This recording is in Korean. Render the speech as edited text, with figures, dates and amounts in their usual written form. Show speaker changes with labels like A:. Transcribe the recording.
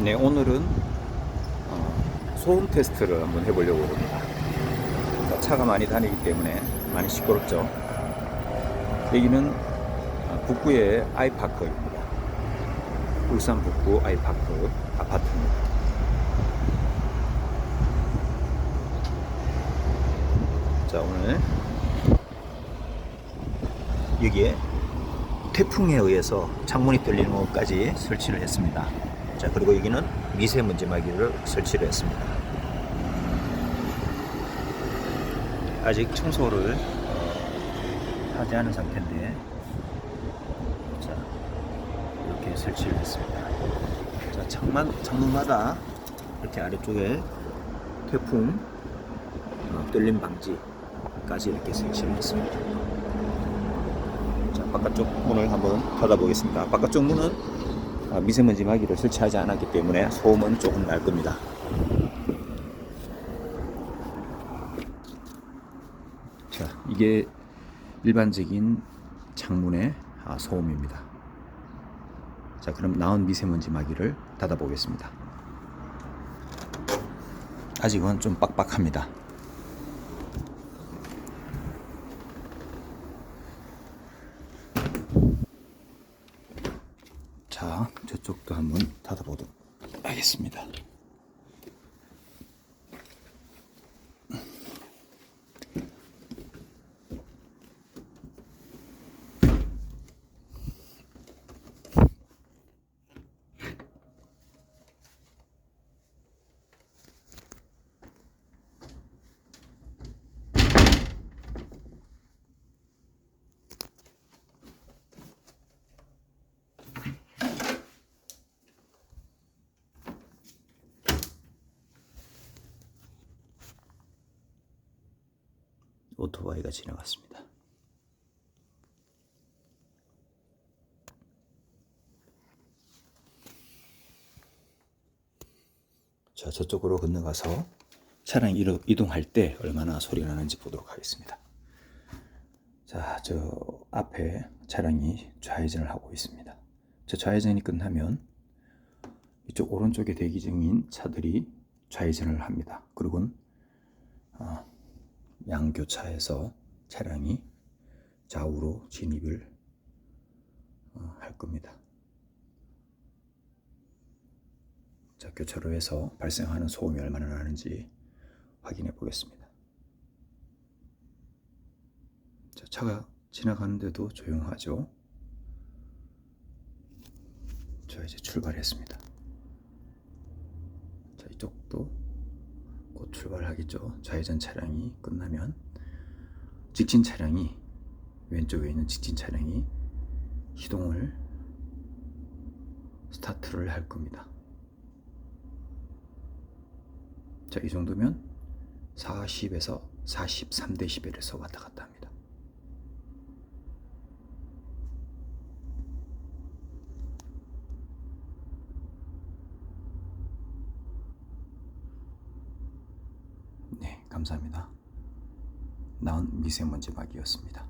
A: 네, 오늘은 소음 테스트를 한번 해보려고 합니다. 차가 많이 다니기 때문에 많이 시끄럽죠. 여기는 북구의 아이파크입니다. 울산 북구 아이파크 아파트입니다. 자, 오늘 여기에 태풍에 의해서 창문이 뚫리는 것까지 설치를 했습니다. 자, 그리고 여기는 미세먼지 막이를 설치를 했습니다. 아직 청소를 하지 않은 상태인데, 자, 이렇게 설치를 했습니다. 자, 창문마다 이렇게 아래쪽에 태풍 뚫림 방지까지 이렇게 설치를 했습니다. 자, 바깥쪽 문을 한번 닫아보겠습니다. 바깥쪽 문은 미세먼지 막이를 설치하지 않았기 때문에 소음은 조금 날 겁니다. 자, 이게 일반적인 창문의 소음입니다. 자, 그럼 나온 미세먼지 막이를 닫아보겠습니다. 아직은 좀 빡빡합니다. 자, 저쪽도 한번 닫아보도록 하겠습니다. 오토바이가 지나갔습니다. 자, 저쪽으로 건너가서 차량이 이동할 때 얼마나 소리가 나는지 보도록 하겠습니다. 자, 저 앞에 차량이 좌회전을 하고 있습니다. 저 좌회전이 끝나면 이쪽 오른쪽에 대기 중인 차들이 좌회전을 합니다. 그리고 양교차에서 차량이 좌우로 진입을 할 겁니다. 자, 교차로에서 발생하는 소음이 얼마나 나는지 확인해 보겠습니다. 자, 차가 지나가는데도 조용하죠. 자, 이제 출발했습니다. 자, 이쪽도 곧 출발하겠죠. 좌회전 차량이 끝나면 직진 차량이, 왼쪽에 있는 직진 차량이 시동을 스타트를 할 겁니다. 자, 이 정도면 40에서 43dB에서 왔다 갔다 합니다. 네, 감사합니다. 나온 미세먼지 막이었습니다.